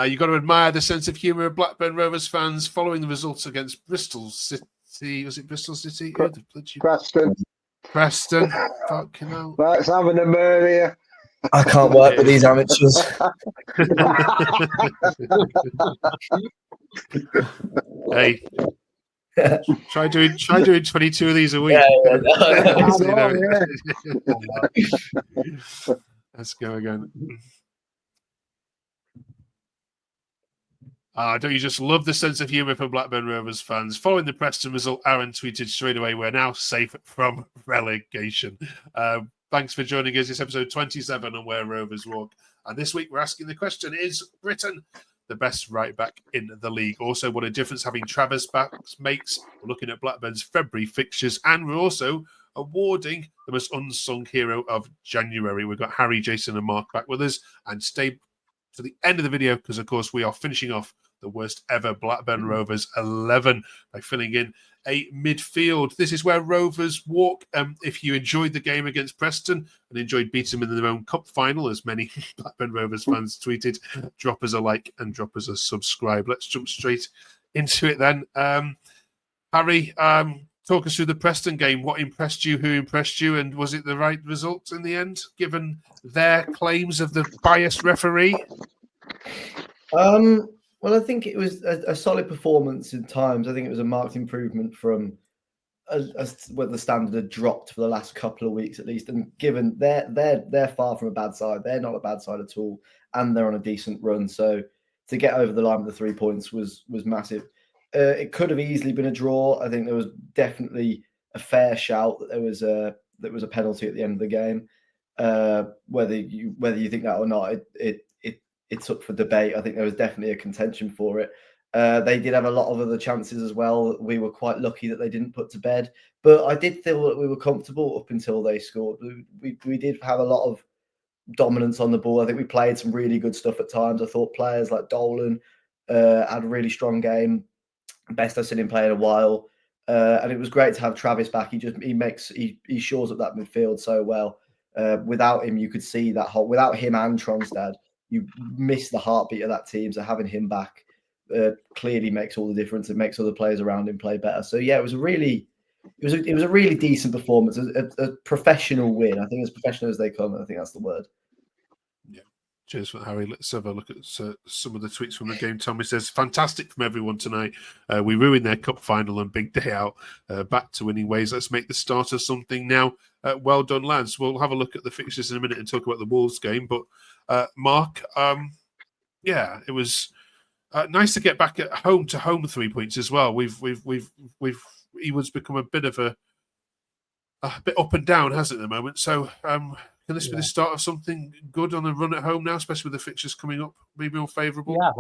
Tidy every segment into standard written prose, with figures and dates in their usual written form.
You've got to admire the sense of humour of Blackburn Rovers fans following the results against Bristol City. Was it Bristol City? Preston. Preston. Fucking hell. That's having a murder here. I can't work with these amateurs. Hey, try doing 22 of these a week. Let's go again. Don't you just love the sense of humour from Blackburn Rovers fans? Following the Preston result, Aaron tweeted straight away, "We're now safe from relegation." Thanks for joining us. It's episode 27 on Where Rovers Walk. And this week we're asking the question, is Brittain the best right-back in the league? Also, what a difference having Travis back makes. We're looking at Blackburn's February fixtures, and we're also awarding the most unsung hero of January. We've got Harry, Jason and Mark back with us. And stay to the end of the video because, of course, we are finishing off the worst ever Blackburn Rovers 11 by filling in a midfield. This is Where Rovers Walk. If you enjoyed the game against Preston and enjoyed beating them in their own cup final, as many Blackburn Rovers fans tweeted, drop us a like and drop us a subscribe. Let's jump straight into it then. Harry, talk us through the Preston game. What impressed you? Who impressed you? And was it the right result in the end, given their claims of the biased referee? Well, I think it was a solid performance in times. I think it was a marked improvement from where the standard had dropped for the last couple of weeks at least. And given they're far from a bad side, they're not a bad side at all, and they're on a decent run. So to get over the line with the 3 points was massive. It could have easily been a draw. I think there was definitely a fair shout that there was a penalty at the end of the game. Whether you think that or not, it's up for debate. I think there was definitely a contention for it. They did have a lot of other chances as well. We were quite lucky that they didn't put to bed. But I did feel that we were comfortable up until they scored. We did have a lot of dominance on the ball. I think we played some really good stuff at times. I thought players like Dolan had a really strong game. Best I've seen him play in a while. And it was great to have Travis back. He shores up that midfield so well. Without him, you could see that without him and Tronstad, you miss the heartbeat of that team. So having him back clearly makes all the difference. It makes other players around him play better. So yeah, it was a really decent performance, a professional win. I think as professional as they come. I think that's the word. Yeah. Cheers for Harry. Let's have a look at some of the tweets from the game. Tommy says, fantastic from everyone tonight. We ruined their cup final and big day out. Back to winning ways. Let's make the start of something now. Well done, lads. We'll have a look at the fixtures in a minute and talk about the Wolves game. But Mark, yeah, it was nice to get back at home to home 3 points as well. Ewood's become a bit up and down, hasn't it, at the moment? So can this be the start of something good on the run at home now, especially with the fixtures coming up, maybe more favourable? I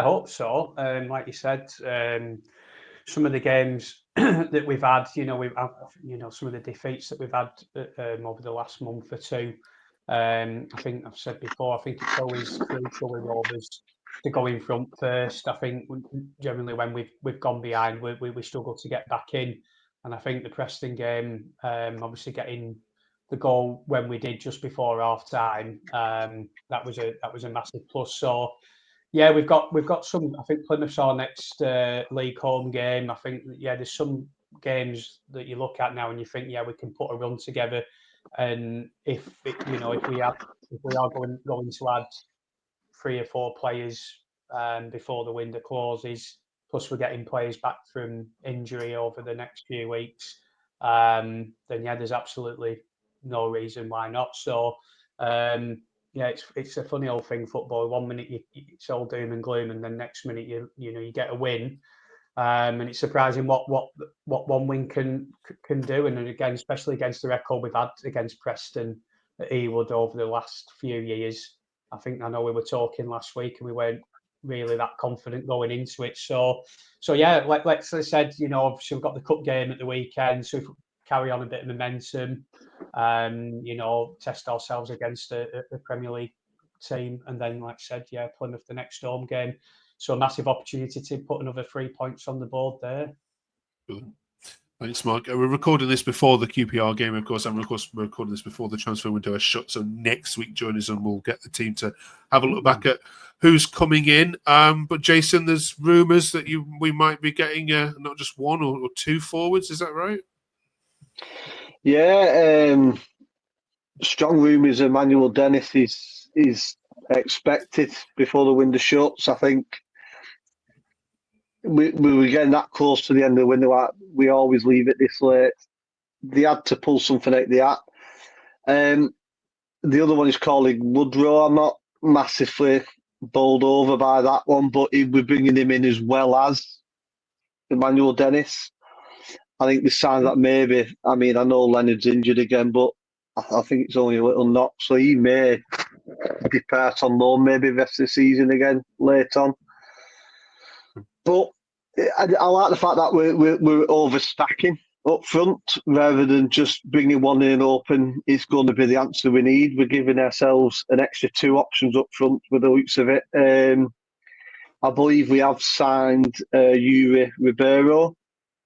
hope so. Like you said, some of the games that we've had, some of the defeats that we've had over the last month or two. I think I've said before, I think it's always crucial with Rovers to go in front first. I think generally when we've gone behind, we struggle to get back in. And I think the Preston game, obviously getting the goal when we did just before half time, that was a massive plus. So yeah, we've got some. I think Plymouth's our next league home game. I think there's some games that you look at now and you think we can put a run together. And if we are going to add 3 or 4 players before the window closes, plus we're getting players back from injury over the next few weeks, then there's absolutely no reason why not. So it's a funny old thing, football. 1 minute it's all doom and gloom, and then next minute you get a win. And it's surprising what one win can do. And again, especially against the record we've had against Preston at Ewood over the last few years. I know we were talking last week and we weren't really that confident going into it. So yeah, like I said, obviously we've got the cup game at the weekend. So if we carry on a bit of momentum, test ourselves against a Premier League team. And then, like I said, Plymouth the next home game. So a massive opportunity to put another 3 points on the board there. Thanks Thanks, Mark. We're recording this before the QPR game, of course, and of course we're recording this before the transfer window is shut. So next week, join us and we'll get the team to have a look back at who's coming in. But Jason, there's rumours that we might be getting not just one or two forwards. Is that right? Yeah, strong rumours Emmanuel Dennis is expected before the window shuts. I think we were getting that close to the end of the window. Like we always leave it this late. They had to pull something out the hat. The other one is calling Woodrow. I'm not massively bowled over by that one, but we're bringing him in as well as Emmanuel Dennis. I think the signs that maybe, I mean, I know Leonard's injured again, but I think it's only a little knock, so he may depart on loan maybe the rest of the season again late on. But I like the fact that we're overstacking up front rather than just bringing one in open. It's going to be the answer we need. We're giving ourselves an extra two options up front with the looks of it. I believe we have signed Yuri Ribeiro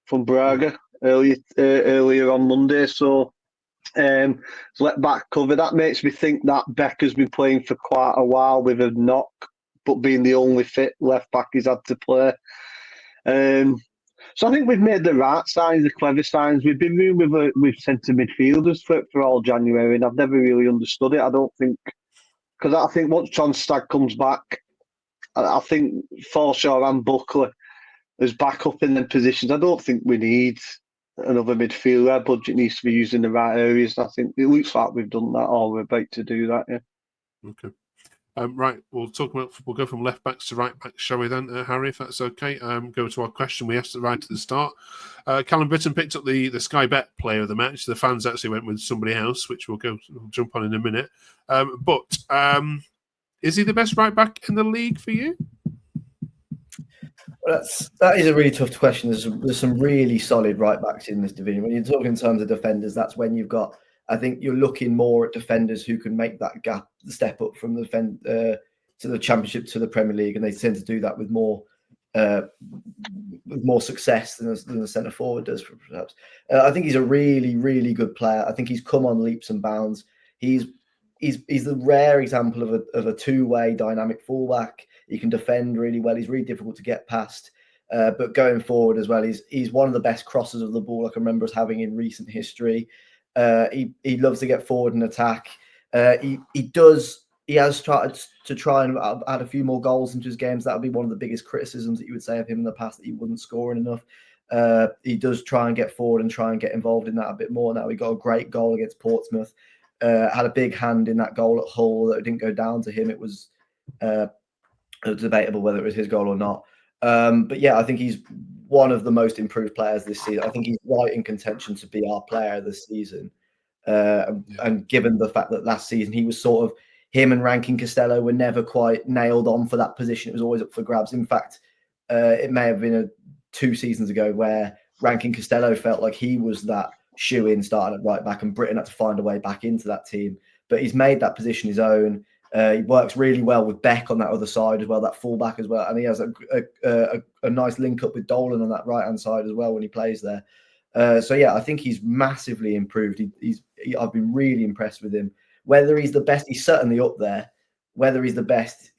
from Braga earlier on Monday. So left back cover. That makes me think that Becker's been playing for quite a while with a knock, but being the only fit left back he's had to play. So I think we've made the right signs, the clever signs. We've been moving with centre midfielders for all January, and I've never really understood it. I don't think, because I think once Tronstad comes back, I think Forshaw and Buckley as backup in them positions. I don't think we need another midfielder. Our budget needs to be used in the right areas. I think it looks like we've done that, or we're about to do that. Yeah. Okay. Right, we'll go from left backs to right backs, shall we then, Harry, if that's okay? Go to our question we asked right at the start. Callum Brittain picked up the Sky Bet player of the match. The fans actually went with somebody else, which we'll jump on in a minute. But is he the best right back in the league for you? Well, that is a really tough question. There's some really solid right backs in this division. When you're talking in terms of defenders, that's when you've got. I think you're looking more at defenders who can make that gap, the step up from the to the Championship to the Premier League, and they tend to do that with more success than the centre forward does, perhaps. I think he's a really, really good player. I think he's come on leaps and bounds. He's the rare example of a two-way dynamic fullback. He can defend really well. He's really difficult to get past. But going forward as well, he's one of the best crossers of the ball I can remember us having in recent history. He loves to get forward and attack. He has started to try and add a few more goals into his games. That would be one of the biggest criticisms that you would say of him in the past, that he wasn't scoring enough. He does try and get forward and try and get involved in that a bit more now. He got a great goal against Portsmouth. Had a big hand in that goal at Hull that didn't go down to him. It was debatable whether it was his goal or not. But yeah, I think he's one of the most improved players this season. I think he's right in contention to be our player this season. And given the fact that last season he was sort of, him and Rankin Costello were never quite nailed on for that position. It was always up for grabs. In fact, it may have been 2 seasons ago where Rankin Costello felt like he was that shoe-in starting at right back, and Brittain had to find a way back into that team. But he's made that position his own. He works really well with Beck on that other side as well, that fullback as well. And he has a nice link up with Dolan on that right-hand side as well when he plays there. So yeah, I think he's massively improved. I've been really impressed with him. Whether he's the best, he's certainly up there. Whether he's the best,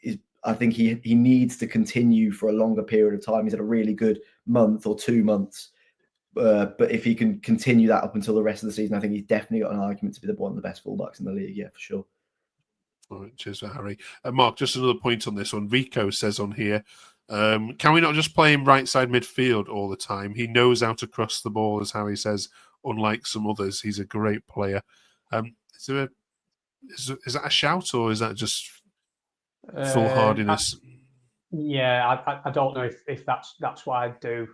I think he needs to continue for a longer period of time. He's had a really good month or 2 months. But if he can continue that up until the rest of the season, I think he's definitely got an argument to be one of the best fullbacks in the league. Yeah, for sure. All right, cheers for Harry. Mark, just another point on this one. Rico says on here, can we not just play him right side midfield all the time? He knows how to cross the ball, as Harry says, unlike some others. He's a great player. Is that a shout, or is that just foolhardiness? I don't know if that's what I'd do,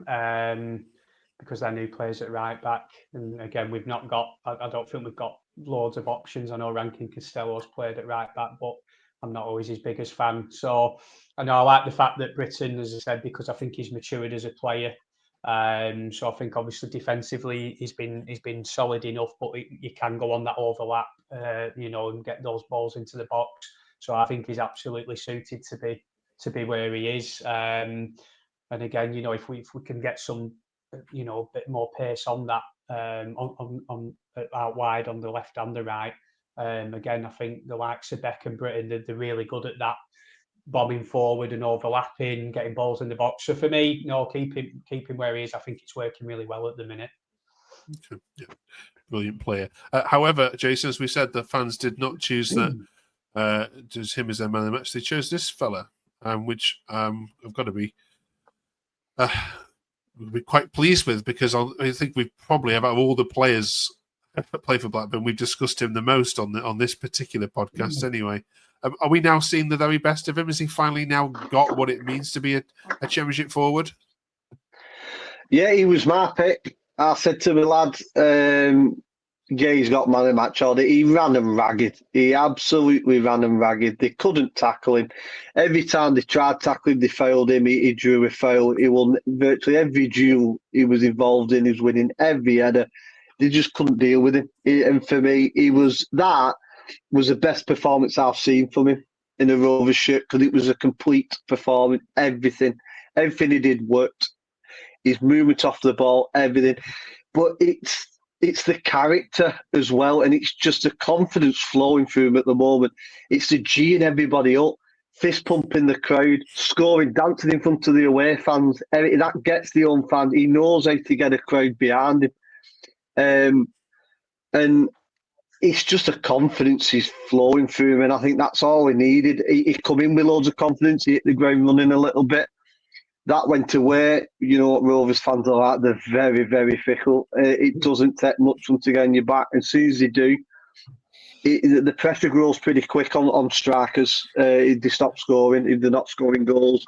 because they're new players at right back. And again, we've not got, I don't think we've got loads of options. I know Rankin Costello's played at right back, but I'm not always his biggest fan. So I know I like the fact that Brittain, as I said, because I think he's matured as a player. So I think obviously defensively he's been solid enough, but you can go on that overlap, and get those balls into the box. So I think he's absolutely suited to be where he is. And again, if we can get some a bit more pace on that on out wide on the left and the right. Again, I think the likes of Beck and Brittain, they're really good at that, bombing forward and overlapping, getting balls in the box. So for me, keep him where he is. I think it's working really well at the minute. Okay. Yeah. Brilliant player. However, Jason, as we said, the fans did not choose choose him as their man of the match. They chose this fella, which I've got to be quite pleased with, because I think we've probably, out of all the players that play for Blackburn, we've discussed him the most on this particular podcast. Anyway, are we now seeing the very best of him? Has he finally now got what it means to be a Championship forward? Yeah, he was my pick. I said to the lad, Gay's got man of the match order. He ran them ragged. He absolutely ran them ragged. They couldn't tackle him. Every time they tried tackling him, they failed him. He drew a foul. He won virtually every duel he was involved in. He was winning every header. They just couldn't deal with him. And for me, that was the best performance I've seen from him in a Rovers shirt, because it was a complete performance. Everything he did worked. His movement off the ball, everything. But it's the character as well, and it's just the confidence flowing through him at the moment. It's the G'ing everybody up, fist pumping the crowd, scoring, dancing in front of the away fans. That gets the home fans. He knows how to get a crowd behind him. And it's just a confidence he's flowing through him, and I think that's all he needed. He come in with loads of confidence, he hit the ground running a little bit. That went away. You know what Rovers fans are like. They're very, very fickle. It doesn't take much for them to get on your back. And as soon as they do, the pressure grows pretty quick on strikers. If they stop scoring, if they're not scoring goals.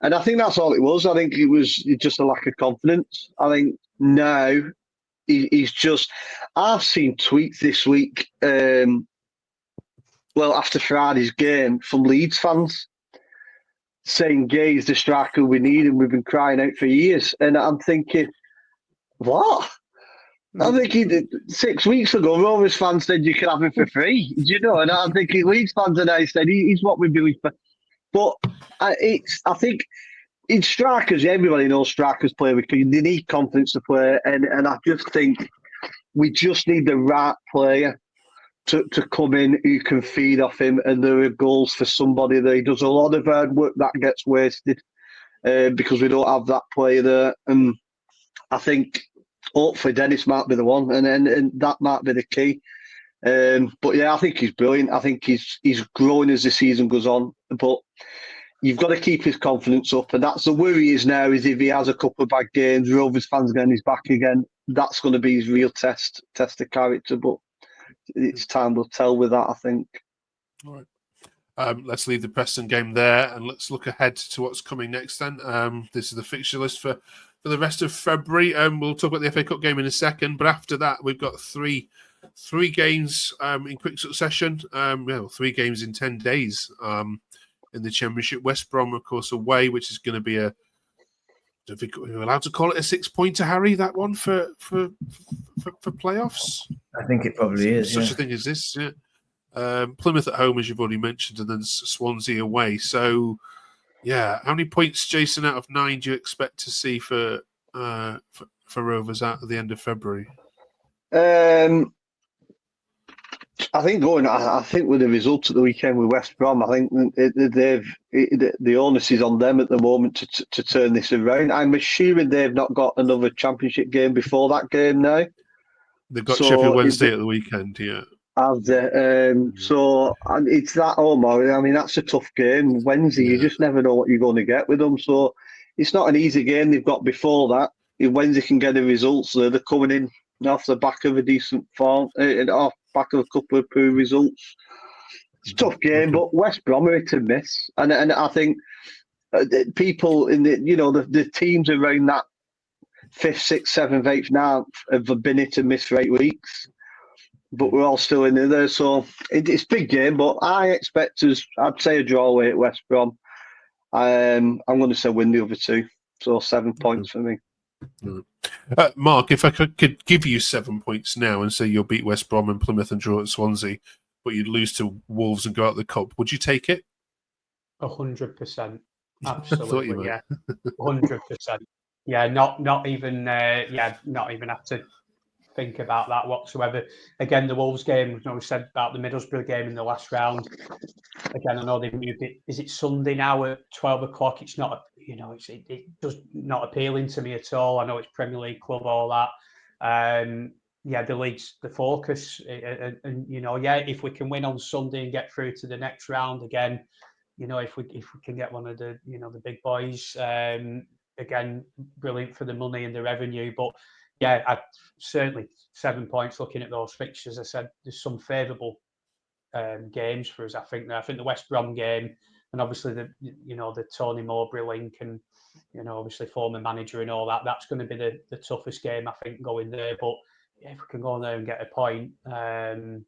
And I think that's all it was. I think it was just a lack of confidence. I think now he's just... I've seen tweets this week, after Friday's game, from Leeds fans, saying Gay is the striker we need and we've been crying out for years. And I'm thinking, what? I'm thinking 6 weeks ago, Rovers fans said you can have him for free. Do you know? And I'm thinking Leeds fans are now said he's what we believe for. But I think in strikers, everybody knows strikers play because they need confidence to play. And I just think we just need the right player to come in who can feed off him, and there are goals for somebody there. He does a lot of hard work that gets wasted because we don't have that player there. And I think hopefully Dennis might be the one, and that might be the key. But yeah, I think he's brilliant. I think he's growing as the season goes on. But you've got to keep his confidence up, and that's the worry is now, is if he has a couple of bad games, Rovers fans getting his back again, that's going to be his real test of character. But it's time will tell with that, I think. All right. Let's leave the Preston game there and let's look ahead to what's coming next then. This is the fixture list for the rest of February. We'll talk about the FA Cup game in a second, but after that, we've got three games in quick succession. 3 games in 10 days in the Championship. West Brom, of course, away, which is going to be we're allowed to call it a 6-pointer, Harry, that one for playoffs? I think it probably is. Such a thing as this, yeah. Plymouth at home, as you've already mentioned, and then Swansea away. So, yeah, how many points, Jason, out of 9 do you expect to see for Rovers at the end of February? I think with the results at the weekend with West Brom, I think the onus is on them at the moment to turn this around. I'm assuming they've not got another Championship game before that game now. They've got Sheffield Wednesday at the weekend, yeah. Have they? So it's that home. I mean, that's a tough game. Wednesday, you just never know what you're going to get with them. So it's not an easy game they've got before that. If Wednesday can get the results, they're coming in off the back of a decent form, off back of a couple of poor results. It's a tough game, but West Brom are to miss, and I think people in the teams around that 5th, 6th, 7th, 8th, 9th have been hit and miss for 8 weeks, but we're all still in there. So it's a big game, but I expect I'd say a draw away at West Brom. I'm going to say win the other 2, so 7 points for me. Mark, if I could give you 7 points now and say you'll beat West Brom and Plymouth and draw at Swansea, but you'd lose to Wolves and go out the cup, would you take it? 100%. Absolutely, yeah. 100%. not even have to think about that whatsoever. Again, the Wolves game, we said about the Middlesbrough game in the last round. Again, I know they've moved it. Is it Sunday now at 12 o'clock? It's not, it does not appealing to me at all. I know it's Premier League club, all that. The league's the focus, and if we can win on Sunday and get through to the next round again, if we can get one of the the big boys, again, brilliant for the money and the revenue. But I certainly 7 points looking at those fixtures. I said there's some favourable games for us. I think the West Brom game, and obviously the Tony Mowbray link, and obviously former manager and all that. That's going to be the toughest game, I think, going there. But if we can go in there and get a point, I'm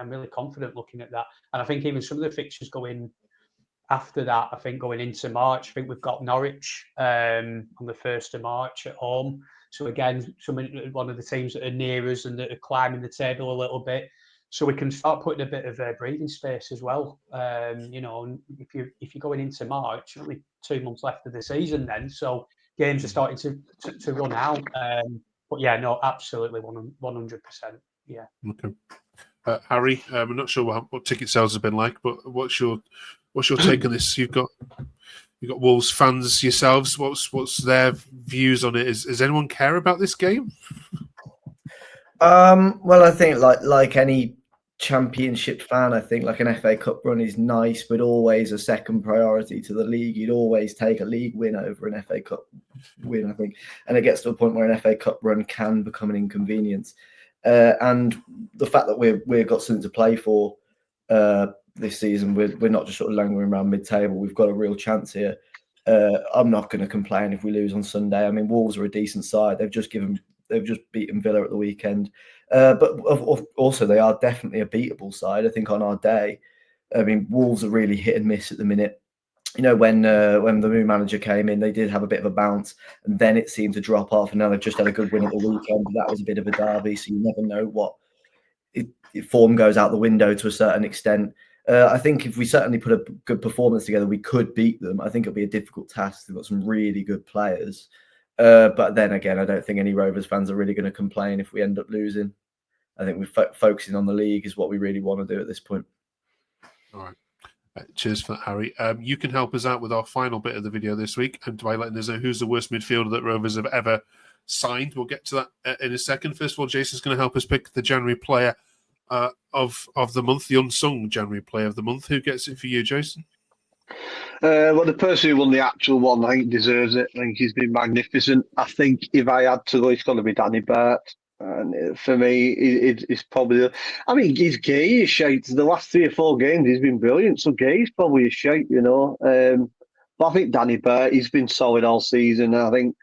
really confident looking at that. And I think even some of the fixtures going after that, I think going into March, I think we've got Norwich on the 1st of March at home. So again, one of the teams that are near us and that are climbing the table a little bit. So we can start putting a bit of breathing space as well. If you're going into March, only 2 months left of the season then. So games are starting to run out. Absolutely 100%. Yeah. Okay. Harry, I'm not sure what ticket sales have been like, but what's your take on this? You've got Wolves fans yourselves. What's their views on it? Does anyone care about this game? Well, I think like any Championship fan, I think like an FA Cup run is nice, but always a second priority to the league. You'd always take a league win over an FA Cup win, I think. And it gets to a point where an FA Cup run can become an inconvenience. And the fact that we've got something to play for this season, we're not just sort of lingering around mid-table. We've got a real chance here. I'm not going to complain if we lose on Sunday. I mean, Wolves are a decent side. They've just beaten Villa at the weekend. But also they are definitely a beatable side, I think, on our day. I mean, Wolves are really hit and miss at the minute. When the new manager came in, they did have a bit of a bounce, and then it seemed to drop off. And now they've just had a good win at the weekend. But that was a bit of a derby, so you never know what form goes out the window to a certain extent. I think if we certainly put a good performance together, we could beat them. I think it'll be a difficult task. They've got some really good players. But then again, I don't think any Rovers fans are really going to complain if we end up losing. I think we're focusing on the league is what we really want to do at this point. All right. Cheers for that, Harry. You can help us out with our final bit of the video this week, and by letting us know who's the worst midfielder that Rovers have ever signed. We'll get to that in a second. First of all, Jason's going to help us pick the January player of the month, the unsung January player of the month. Who gets it for you, Jason? Well, the person who won the actual one, I think, deserves it. I think he's been magnificent. I think if I had to go, it's got to be Danny Burt. And for me, it's probably... I mean, he's Gay is shite. The last 3 or 4 games, he's been brilliant. So Gay is probably a shite, But I think Danny Burt, he's been solid all season. I think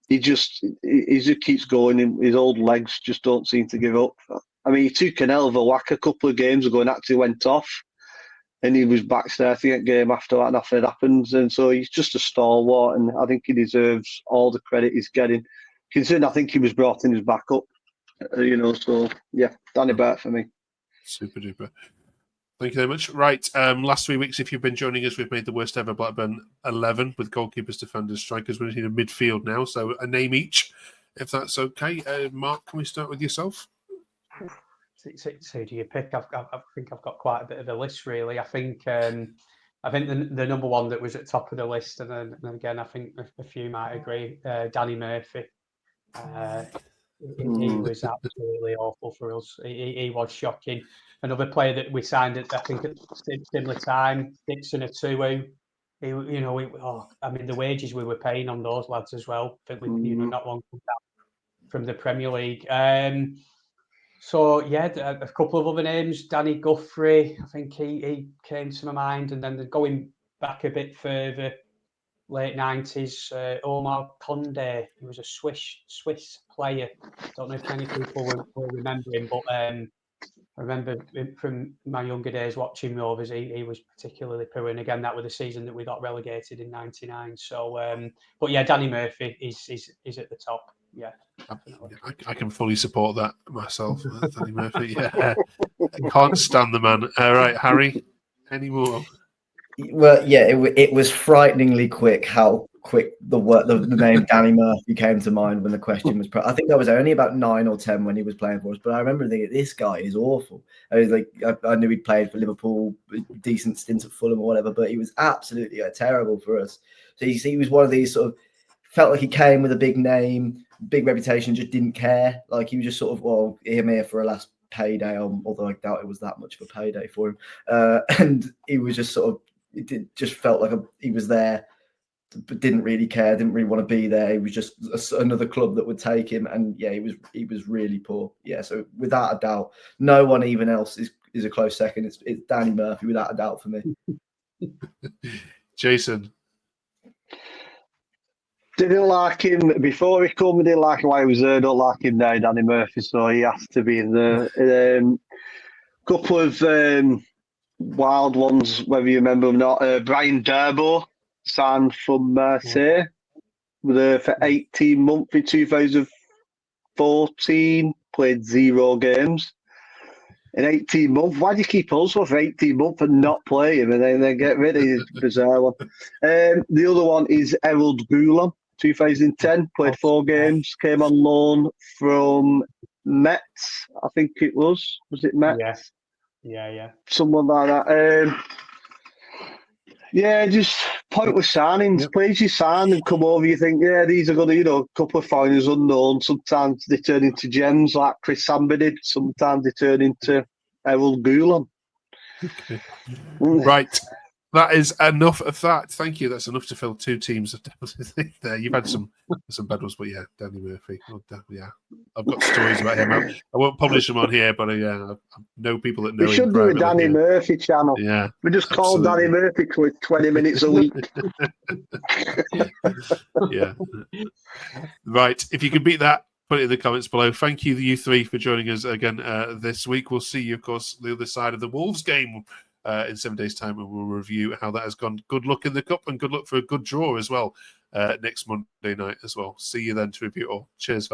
he just keeps going. And his old legs just don't seem to give up. I mean, he took an hell of a whack a couple of games ago and actually went off. And he was back starting at game after that, nothing happens. And so he's just a stalwart, and I think he deserves all the credit he's getting. Considering I think he was brought in as backup, So, yeah, Danny Burt for me. Super duper. Thank you very much. Right, last 3 weeks, if you've been joining us, we've made the worst ever Blackburn 11 with goalkeepers, defenders, strikers. We're in a midfield now, so a name each, if that's okay. Mark, can we start with yourself? So do you pick? I think I've got quite a bit of a list, really. I think the number one that was at top of the list, and then again, I think a few might agree, Danny Murphy. He was absolutely awful for us. He was shocking. Another player that we signed at, I think, at similar time, Dixon Atuwu. The wages we were paying on those lads as well. I think we, not long from the Premier League. So, a couple of other names. Danny Guthrie, I think he came to my mind. And then going back a bit further, late 90s, Omar Condé. He was a Swiss player. Don't know if many people will remember him, but I remember from my younger days watching Rovers, he was particularly poor. And again, that was the season that we got relegated in '99. So, Danny Murphy is at the top. Yeah. I can fully support that myself. Danny Murphy. Yeah. I can't stand the man. All right, Harry, any more? Well, yeah, it was frighteningly quick how the name Danny Murphy came to mind when the question was. I think I was only about 9 or 10 when he was playing for us, but I remember thinking, this guy is awful. I knew he'd played for Liverpool, decent stint at Fulham or whatever, but he was absolutely terrible for us. So he was one of these sort of, felt like he came with a big name, big reputation, just didn't care. Like he was just sort of, well, I'm here for a last payday, although I doubt it was that much of a payday for him. And he was just sort of, just felt like he was there, but didn't really care, didn't really want to be there. He was just another club that would take him. And yeah, he was really poor. Yeah, so without a doubt, no one even else is a close second. It's Danny Murphy without a doubt for me. Jason. Didn't like him before he came. Didn't like him while he was there. Don't like him now, Danny Murphy. So he has to be in there. Couple of wild ones, whether you remember them or not. Brian Durbo signed from Marseille. Was there for 18 months in 2014. Played 0 games in 18 months. Why do you keep us for 18 months and not play him and then get rid of him? Bizarre one. The other one is Ewood Gulam. 2010, played 4 games, came on loan from Metz, I think it was. Was it Metz? Yeah. Someone like that. Just pointless signings. Yep. Players you sign and come over, you think, these are going to, a couple of foreigners unknown. Sometimes they turn into gems like Chris Samba did. Sometimes they turn into Ewood Gulam. Okay. Right. That is enough of that. Thank you. That's enough to fill 2 teams of there. You've had some bad ones, but yeah, Danny Murphy. Oh, yeah, I've got stories about him. I won't publish them on here, but I know people that know him. We should do a Danny Murphy channel. Yeah, we just call Danny Murphy 20 minutes a week. Yeah. Right. If you can beat that, put it in the comments below. Thank you 3 for joining us again this week. We'll see you, of course, the other side of the Wolves game. In 7 days' time, and we'll review how that has gone. Good luck in the cup and good luck for a good draw as well next Monday night as well. See you then to review it all. Cheers, fellas.